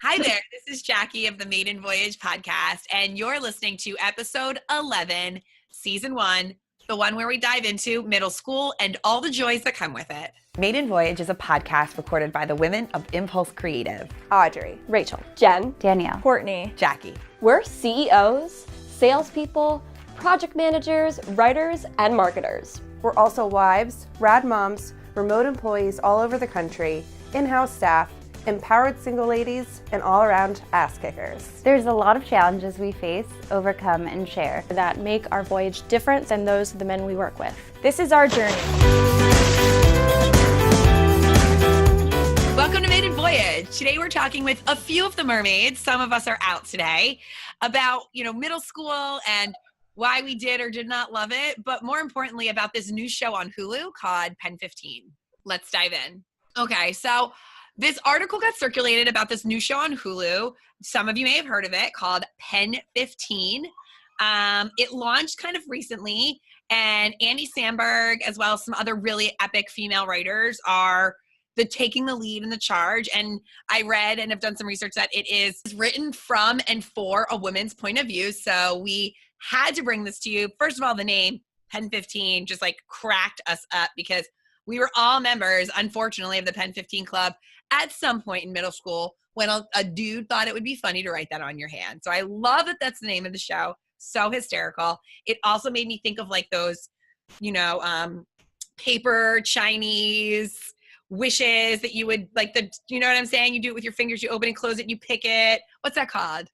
Hi there, this is Jackie of the Maiden Voyage podcast, and you're listening to episode 11, season 1, the one where we dive into middle school and all the joys that come with it. Maiden Voyage is a podcast recorded by the women of Impulse Creative. Audrey, Rachel, Jen, Danielle, Courtney, Jackie. We're CEOs, salespeople, project managers, writers, and marketers. We're also wives, rad moms, remote employees all over the country, in-house staff, empowered single ladies, and all-around ass kickers. There's a lot of challenges we face, overcome, and share That make our voyage different than those of the men we work with. This is our journey. Welcome to Maiden Voyage. Today we're talking with a few of the mermaids, some of us are out today, about, middle school and why we did or did not love it, but more importantly about this new show on Hulu called Pen15. Let's dive in. Okay, so this article got circulated about this new show on Hulu. Some of you may have heard of it, called Pen15. It launched kind of recently, and Andy Samberg, as well as some other really epic female writers, are taking the lead and the charge. And I read and have done some research that it is written from and for a woman's point of view. So we had to bring this to you. First of all, the name Pen15 just cracked us up because we were all members, unfortunately, of the Pen15 Club at some point in middle school when a dude thought it would be funny to write that on your hand. So I love that that's the name of the show. So hysterical. It also made me think of those, paper Chinese wishes that you would you know what I'm saying? You do it with your fingers, you open and close it, you pick it. What's that called?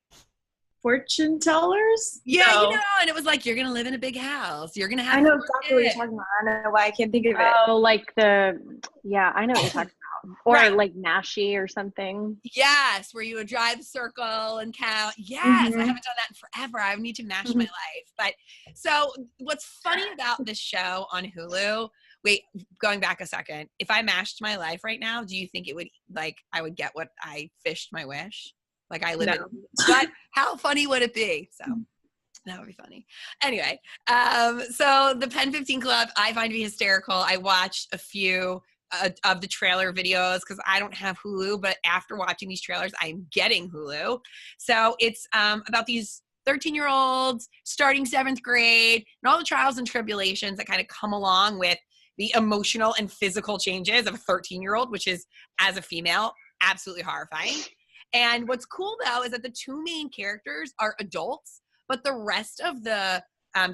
Fortune tellers? Yeah, and it was you're going to live in a big house. You're going to have I know exactly what you're talking about. I don't know why I can't think of it. Oh, I know what you're talking about. Or Right. Nashi or something. Yes, where you would drive the circle and count. Yes, I haven't done that in forever. I need to mash my life. But so what's funny about this show on Hulu, wait, going back a second, if I mashed my life right now, do you think it would, I would get what I fished my wish? I live in, but how funny would it be? So that would be funny. Anyway, so the Pen15 Club, I find to be hysterical. I watched a few of the trailer videos because I don't have Hulu, but after watching these trailers, I'm getting Hulu. So it's about these 13-year-olds starting 7th grade and all the trials and tribulations that kind of come along with the emotional and physical changes of a 13-year-old, which is, as a female, absolutely horrifying. And what's cool, though, is that the two main characters are adults, but the rest of the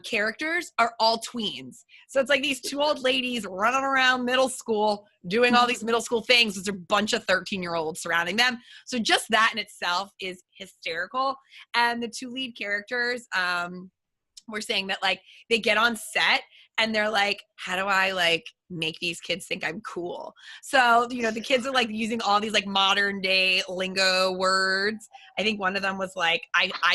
characters are all tweens. So it's these two old ladies running around middle school doing all these middle school things. There's a bunch of 13-year-olds surrounding them. So just that in itself is hysterical. And the two lead characters were saying that, they get on set and they're how do I make these kids think I'm cool? So, the kids are using all these modern day lingo words. I think one of them was I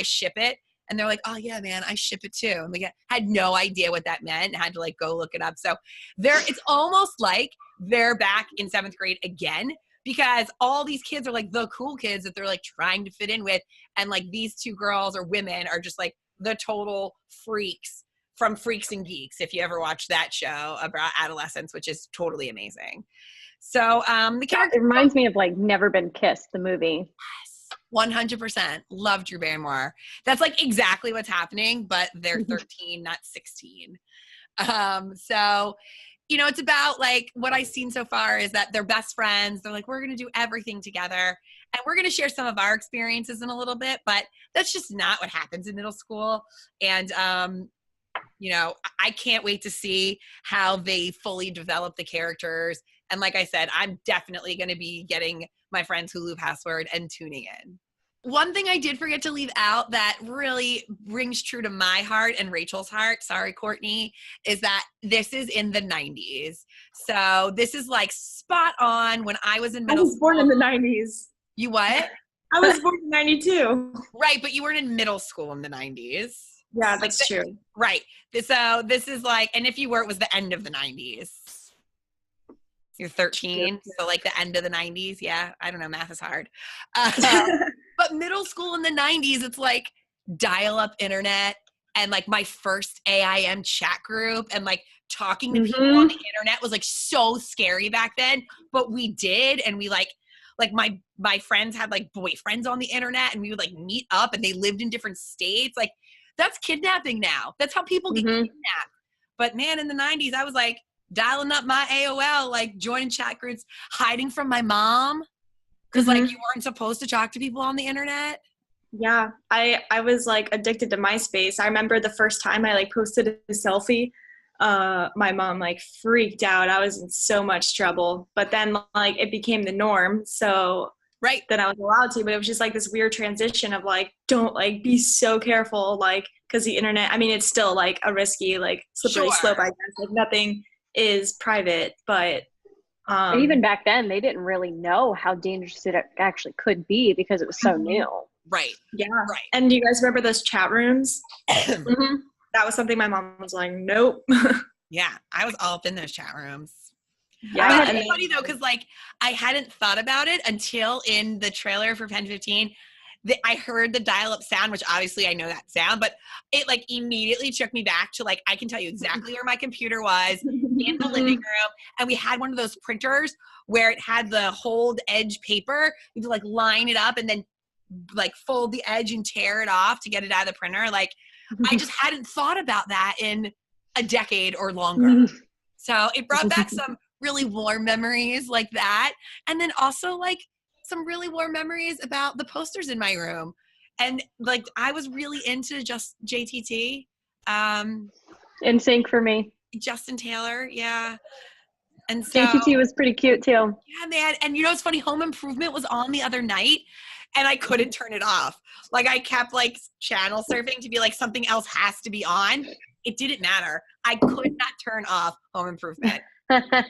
ship it. And they're oh yeah, man, I ship it too. And they had no idea what that meant and had to go look it up. So it's almost like they're back in 7th grade again, because all these kids are the cool kids that they're trying to fit in with. And these two girls or women are just the total freaks from Freaks and Geeks, if you ever watched that show about adolescence, which is totally amazing. So the character, It reminds me of Never Been Kissed, the movie. 100% love Drew Barrymore. That's exactly what's happening, but they're 13, not 16. So, it's about what I've seen so far is that they're best friends. They're we're going to do everything together. And we're going to share some of our experiences in a little bit, but that's just not what happens in middle school. And, I can't wait to see how they fully develop the characters. And like I said, I'm definitely going to be getting my friend's Hulu password and tuning in. One thing I did forget to leave out that really rings true to my heart and Rachel's heart, sorry, Courtney, is that this is in the 90s. So this is spot on when I was in middle school. I was born in the 90s. You what? I was born in 92. Right, but you weren't in middle school in the 90s. Yeah, that's true. Right. So this is and if you were, it was the end of the 90s. You're 13, so the end of the 90s. Yeah, I don't know. Math is hard. But middle school in the 90s, it's dial-up internet and my first AIM chat group and talking to people on the internet was so scary back then. But we did, and we like my friends had like boyfriends on the internet and we would like meet up and they lived in different states. Like that's kidnapping now. That's how people get kidnapped. But man, in the 90s, I was like dialing up my AOL, like joining chat groups, hiding from my mom. Cause like you weren't supposed to talk to people on the internet. Yeah, I was like addicted to MySpace. I remember the first time I like posted a selfie, my mom like freaked out. I was in so much trouble. But then like it became the norm. So then I was allowed to, but it was just like this weird transition of like, don't like be so careful, like, because the internet, I mean, it's still like a risky, like slippery slope, I guess. Like nothing is private, but and even back then, they didn't really know how dangerous it actually could be because it was so new. Right. Yeah. Right. And do you guys remember those chat rooms? That was something my mom was like, nope. Yeah. I was all up in those chat rooms. Yeah. But it's funny though, because like I hadn't thought about it until in the trailer for Pen15, I heard the dial-up sound, which obviously I know that sound, but it like immediately took me back to like, I can tell you exactly where my computer was in the living room. And we had one of those printers where it had the hold edge paper. You could like line it up and then like fold the edge and tear it off to get it out of the printer. Like I just hadn't thought about that in a decade or longer. So it brought back some really warm memories like that. And then also like some really warm memories about the posters in my room. And like, I was really into just JTT. In sync for me. Justin Taylor. Yeah. And so JTT was pretty cute too. Yeah, and they had, and you know, it's funny, Home Improvement was on the other night and I couldn't turn it off. Like I kept like channel surfing to be like, something else has to be on. It didn't matter. I could not turn off Home Improvement. that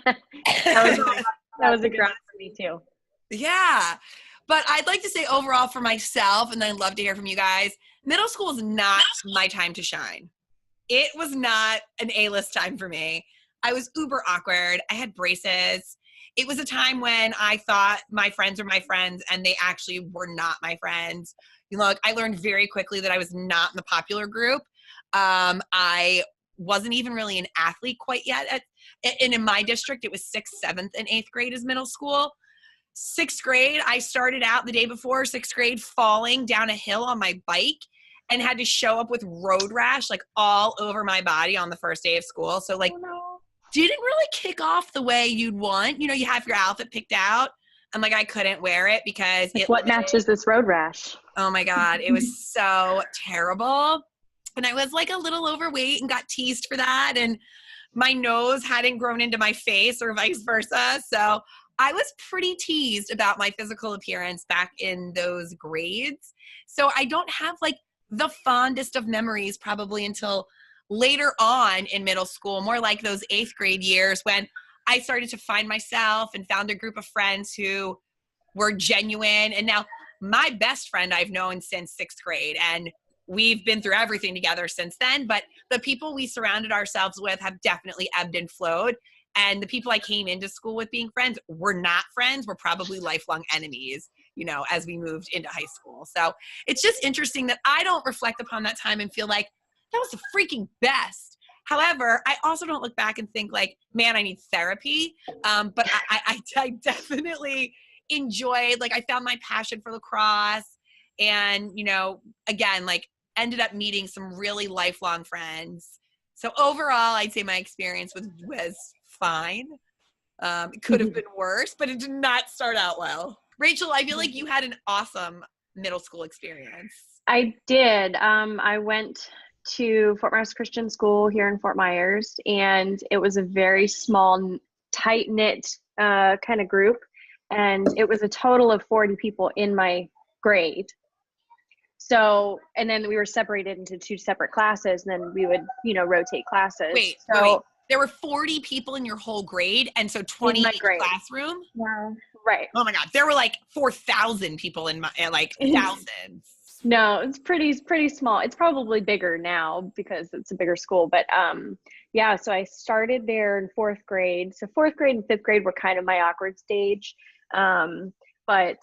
was a grind for me too. Yeah. But I'd like to say overall for myself, and then I'd love to hear from you guys, middle school is not my time to shine. It was not an A-list time for me. I was uber awkward. I had braces. It was a time when I thought my friends were my friends and they actually were not my friends. You know, like I learned very quickly that I was not in the popular group. I wasn't even really an athlete quite yet. And in my district, it was 6th, 7th, and 8th grade as middle school. 6th grade, I started out the day before 6th grade falling down a hill on my bike and had to show up with road rash like all over my body on the first day of school. So like, didn't really kick off the way you'd want. You know, you have your outfit picked out. I'm like, I couldn't wear it because what matches this road rash? Oh my God, it was so terrible. And I was like a little overweight and got teased for that. And my nose hadn't grown into my face or vice versa. So I was pretty teased about my physical appearance back in those grades. So I don't have like the fondest of memories probably until later on in middle school, more like those 8th grade years when I started to find myself and found a group of friends who were genuine. And now my best friend I've known since 6th grade, and we've been through everything together since then, but the people we surrounded ourselves with have definitely ebbed and flowed. And the people I came into school with being friends were not friends, were probably lifelong enemies, you know, as we moved into high school. So it's just interesting that I don't reflect upon that time and feel like that was the freaking best. However, I also don't look back and think like, man, I need therapy. But I definitely enjoyed, like I found my passion for lacrosse and, you know, again, like ended up meeting some really lifelong friends. So overall, I'd say my experience was fine. It could have been worse, but it did not start out well. Rachel, I feel like you had an awesome middle school experience. I did. I went to Fort Myers Christian School here in Fort Myers, and it was a very small, tight-knit kind of group, and it was a total of 40 people in my grade. So, and then we were separated into 2 separate classes, and then we would, you know, rotate classes. Wait. There were 40 people in your whole grade, and so 20 in each classroom? Yeah. Right. Oh my God. There were like 4,000 people in my, like thousands. No, it's pretty small. It's probably bigger now because it's a bigger school. But yeah, so I started there in 4th grade. So 4th grade and 5th grade were kind of my awkward stage. But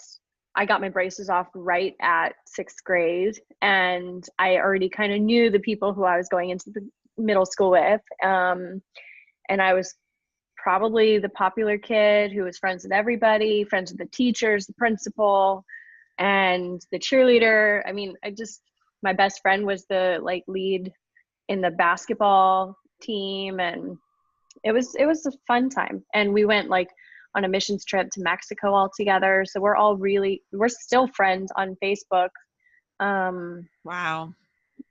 I got my braces off right at 6th grade. And I already kind of knew the people who I was going into the middle school with. And I was probably the popular kid who was friends with everybody, friends with the teachers, the principal, and the cheerleader. I mean, my best friend was the like lead in the basketball team, and it was a fun time. And we went like on a missions trip to Mexico all together. So we're still friends on Facebook. Wow.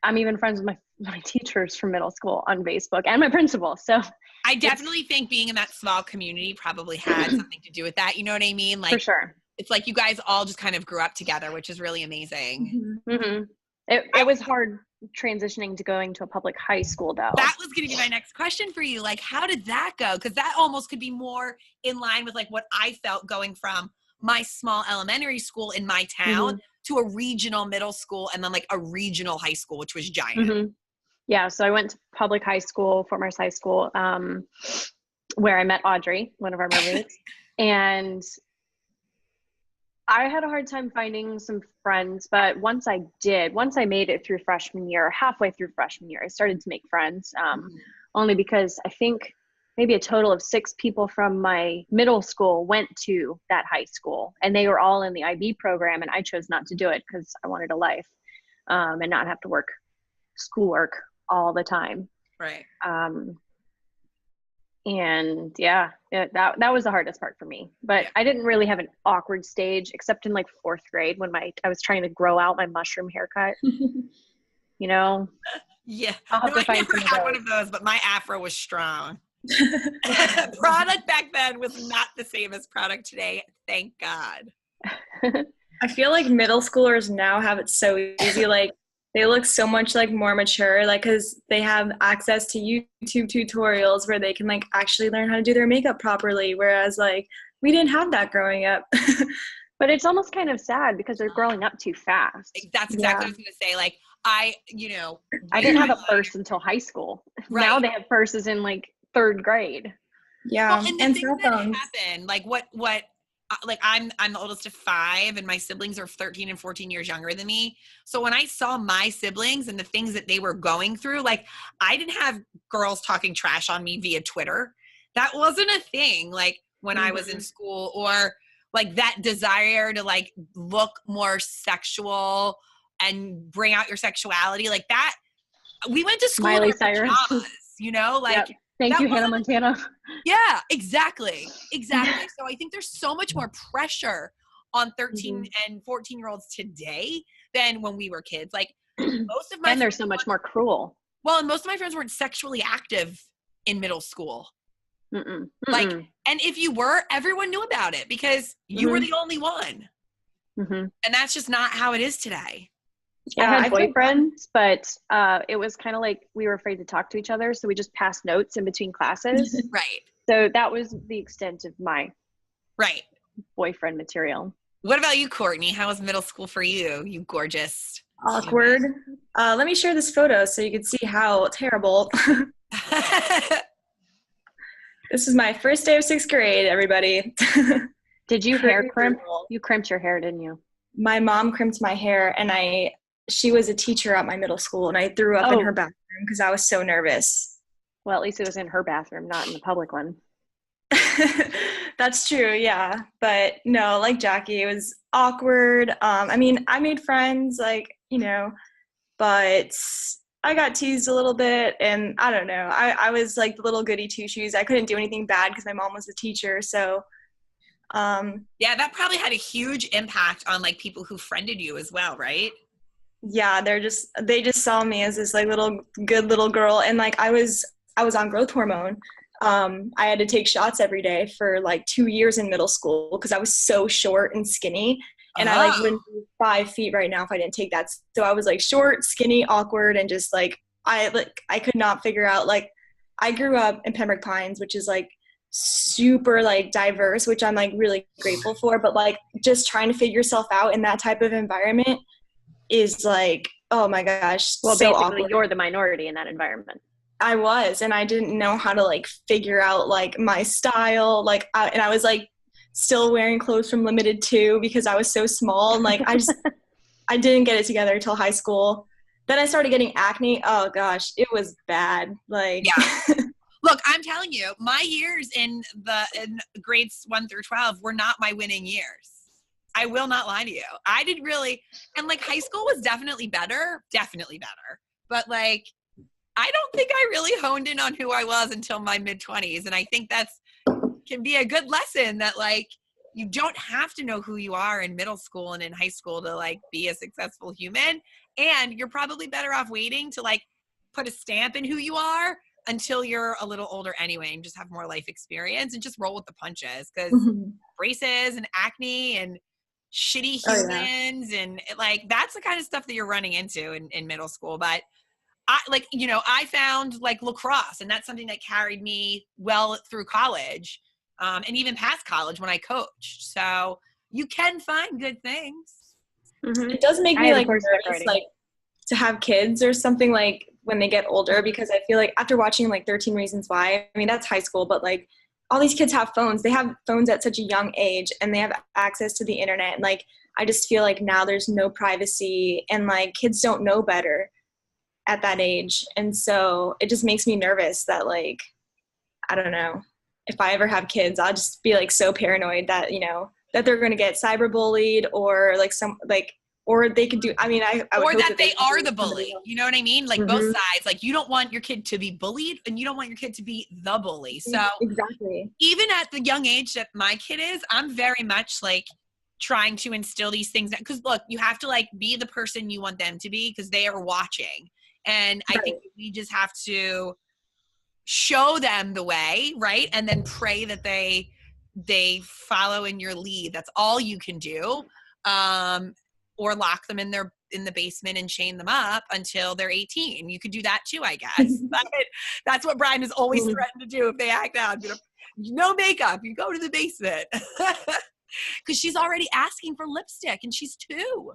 I'm even friends with my teachers from middle school on Facebook and my principal. So I definitely think being in that small community probably had something to do with that. You know what I mean? Like, for sure. It's like you guys all just kind of grew up together, which is really amazing. Mm-hmm. It was hard transitioning to going to a public high school, though. That was going to be my next question for you. Like, how did that go? Because that almost could be more in line with like what I felt going from my small elementary school in my town to a regional middle school and then like a regional high school, which was giant. Yeah. So I went to public high school, Fort Myers High School, where I met Audrey, one of our roommates. And I had a hard time finding some friends, but once I made it through freshman year, halfway through freshman year, I started to make friends, only because I think maybe a total of 6 people from my middle school went to that high school, and they were all in the IB program, and I chose not to do it because I wanted a life and not have to work schoolwork all the time. Right. And yeah, that was the hardest part for me. But I didn't really have an awkward stage except in like 4th grade when I was trying to grow out my mushroom haircut. You know? Yeah. I'll have to I find never had one of those, but my afro was strong. Product back then was not the same as product today. Thank God. I feel like middle schoolers now have it so easy. Like, they look so much like more mature, like, because they have access to YouTube tutorials where they can like actually learn how to do their makeup properly. Whereas like we didn't have that growing up. But it's almost kind of sad because they're growing up too fast. That's exactly what I was going to say. Like I didn't have a purse until high school. Right. Now they have purses in like 3rd grade. Yeah. Well, and things that happen, like what like I'm the oldest of 5 and my siblings are 13 and 14 years younger than me. So when I saw my siblings and the things that they were going through, like I didn't have girls talking trash on me via Twitter. That wasn't a thing like when I was in school, or like that desire to like look more sexual and bring out your sexuality like that. We went to school in pajamas, you know, like yep. Thank you, Hannah Montana. Yeah, exactly. So I think there's so much more pressure on 13 and 14-year-olds today than when we were kids. Like most of my and they're so much more cruel. Well, and most of my friends weren't sexually active in middle school. Like, and if you were, everyone knew about it because you were the only one. And that's just not how it is today. Yeah, I had boyfriends, but it was kind of like we were afraid to talk to each other, so we just passed notes in between classes. Right. So that was the extent of my boyfriend material. What about you, Courtney? How was middle school for you? You gorgeous. Awkward. Let me share this photo so you can see how terrible. This is my first day of 6th grade, everybody. Did you hair crimp? You crimped your hair, didn't you? My mom crimped my hair, and she was a teacher at my middle school, and I threw up in her bathroom because I was so nervous. Well, at least it was in her bathroom, not in the public one. That's true, yeah. But no, like Jackie, it was awkward. I mean, I made friends, like, you know, but I got teased a little bit, and I don't know. I was like the little goody two-shoes. I couldn't do anything bad because my mom was the teacher, so yeah, that probably had a huge impact on like people who friended you as well, right? Yeah, they just saw me as this like good little girl, and like I was on growth hormone. I had to take shots every day for like 2 years in middle school because I was so short and skinny, and I like wouldn't be 5 feet right now if I didn't take that. So I was like short, skinny, awkward, and just like I could not figure out. Like I grew up in Pembroke Pines, which is like super like diverse, which I'm like really grateful for, but like just trying to figure yourself out in that type of environment is like, oh my gosh. Well, so basically awkward. You're the minority in that environment. I was, and I didn't know how to like figure out like my style, like and I was like still wearing clothes from Limited Too because I was so small, and like I didn't get it together until high school. Then I started getting acne. Oh gosh, it was bad. Like yeah. Look, I'm telling you, my years in grades 1 through 12 were not my winning years. I will not lie to you. I did really, and like high school was definitely better. But like, I don't think I really honed in on who I was until my mid-20s. And I think can be a good lesson that like, you don't have to know who you are in middle school and in high school to like be a successful human. And you're probably better off waiting to like put a stamp in who you are until you're a little older anyway and just have more life experience and just roll with the punches, because braces and acne and shitty humans and like that's the kind of stuff that you're running into in middle school. But I found like lacrosse, and that's something that carried me well through college, and even past college when I coached. So you can find good things. It does make me like nervous, like to have kids or something like when they get older, because I feel like after watching like 13 Reasons Why, I mean, that's high school, but like all these kids have phones. They have phones at such a young age and they have access to the internet. And like, I just feel like now there's no privacy and like kids don't know better at that age. And so it just makes me nervous that like, I don't know, if I ever have kids, I'll just be like so paranoid that, you know, that they're going to get cyberbullied or like or they could do, I mean, I would or hope that they are the bully. You know what I mean? Like both sides. Like you don't want your kid to be bullied and you don't want your kid to be the bully. So exactly. Even at the young age that my kid is, I'm very much like trying to instill these things. Because look, you have to like be the person you want them to be because they are watching. And I think we just have to show them the way, right? And then pray that they follow in your lead. That's all you can do. Or lock them in the basement and chain them up until they're 18. You could do that too, I guess. But that's what Brian has always threatened to do if they act out. No makeup, you go to the basement. Because she's already asking for lipstick and she's 2.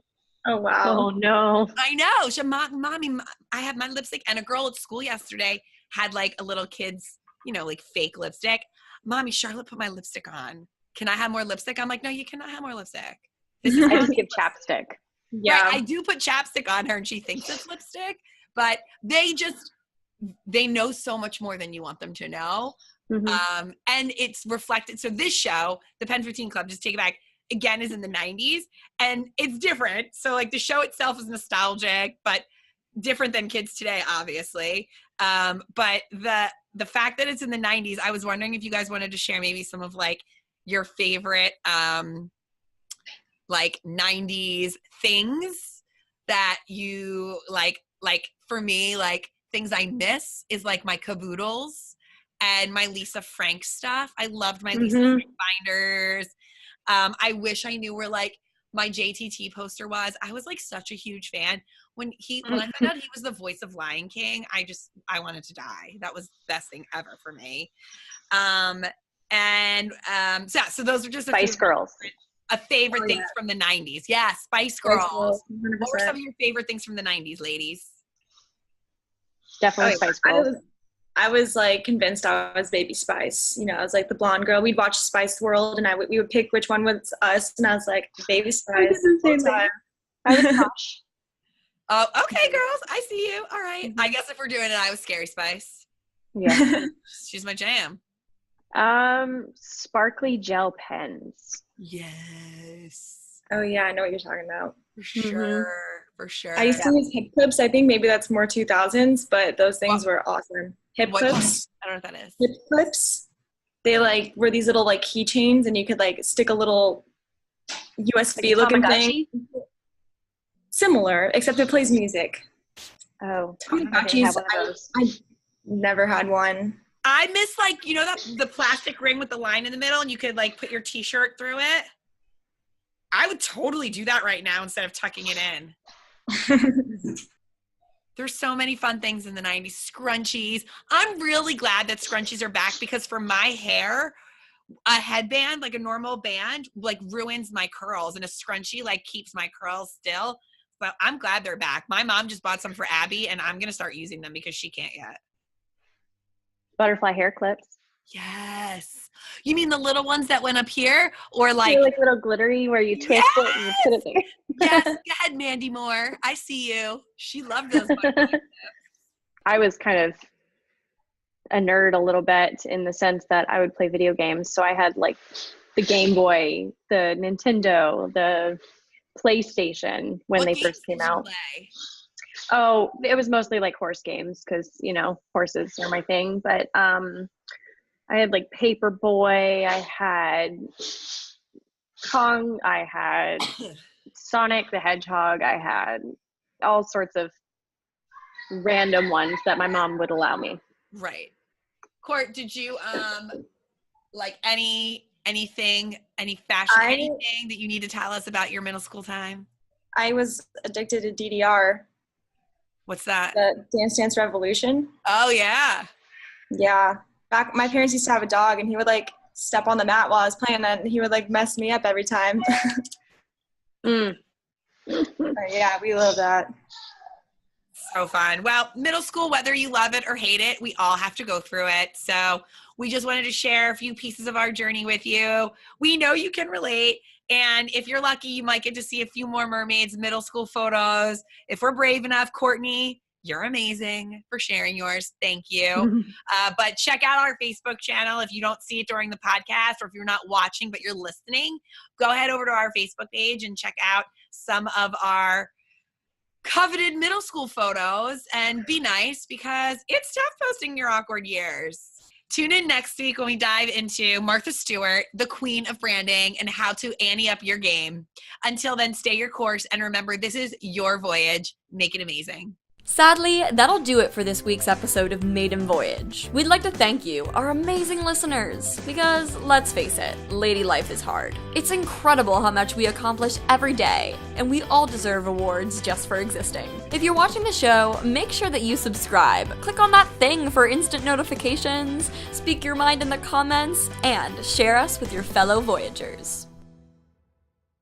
Oh, wow. Oh, no. I know. She, Mommy, I have my lipstick. And a girl at school yesterday had like a little kid's, you know, like fake lipstick. Mommy, Charlotte put my lipstick on. Can I have more lipstick? I'm like, no, you cannot have more lipstick. I just give chapstick. Yeah. Right, I do put chapstick on her and she thinks it's lipstick, but they know so much more than you want them to know. And it's reflected. So this show, the Pen15 Club, just take it back, again, is in the 90s and it's different. So like the show itself is nostalgic, but different than kids today, obviously. But the fact that it's in the 90s, I was wondering if you guys wanted to share maybe some of like your favorite like 90s things that you like for me, like things I miss is like my caboodles and my Lisa Frank stuff. I loved my Lisa Frank binders. I wish I knew where like my JTT poster was. I was like such a huge fan. When I found out he was the voice of Lion King, I wanted to die. That was the best thing ever for me. So those are just Spice Girls. A favorite things from the 90s. Yeah, Spice Girls. What were some of your favorite things from the 90s, ladies? Definitely Spice Girls. I was like convinced I was Baby Spice. You know, I was like the blonde girl. We'd watch Spice World and we would pick which one was us. And I was like, Baby Spice. I was Tosh. Oh, okay, girls. I see you. All right. I guess if we're doing it, I was Scary Spice. Yeah. She's my jam. Sparkly gel pens. Yes. Oh yeah, I know what you're talking about. For sure. For sure. I used to use hip clips. I think maybe that's more 2000s, but those things were awesome. Hip clips. I don't know what that is. Hip clips. They like were these little like keychains, and you could like stick a little USB looking thing. Similar, except it plays music. Oh, Tamagotchis. I never had one. I miss like, you know, that the plastic ring with the line in the middle and you could like put your t-shirt through it. I would totally do that right now instead of tucking it in. There's so many fun things in the 90s. Scrunchies. I'm really glad that scrunchies are back because for my hair, a headband, like a normal band, like ruins my curls and a scrunchie like keeps my curls still. But I'm glad they're back. My mom just bought some for Abby and I'm going to start using them because she can't yet. Butterfly hair clips. Yes. You mean the little ones that went up here or like little glittery where you twist it and you put it there? Yes. Go ahead, Mandy Moore. I see you. She loved those. I was kind of a nerd a little bit in the sense that I would play video games. So I had like the Game Boy, the Nintendo, the PlayStation when they first came out. Oh, it was mostly like horse games because, you know, horses are my thing. But I had like Paperboy, I had Kong, I had Sonic the Hedgehog, I had all sorts of random ones that my mom would allow me. Right. Court, did you like anything, any fashion, anything that you need to tell us about your middle school time? I was addicted to DDR. What's that? The Dance Dance Revolution. Oh yeah. Yeah. Back, my parents used to have a dog, and he would like step on the mat while I was playing that, and he would like mess me up every time. Yeah, we love that. So fun. Well, middle school, whether you love it or hate it, we all have to go through it. So we just wanted to share a few pieces of our journey with you. We know you can relate. And if you're lucky, you might get to see a few more mermaids middle school photos. If we're brave enough, Courtney, you're amazing for sharing yours. Thank you. But check out our Facebook channel. If you don't see it during the podcast, or if you're not watching but you're listening, go ahead over to our Facebook page and check out some of our coveted middle school photos and be nice, because it's tough posting your awkward years. Tune in next week when we dive into Martha Stewart, the queen of branding, and how to ante up your game. Until then, stay your course, and remember, this is your voyage. Make it amazing. Sadly, that'll do it for this week's episode of Maiden Voyage. We'd like to thank you, our amazing listeners, because let's face it, lady life is hard. It's incredible how much we accomplish every day, and we all deserve awards just for existing. If you're watching the show, make sure that you subscribe, click on that thing for instant notifications, speak your mind in the comments, and share us with your fellow Voyagers.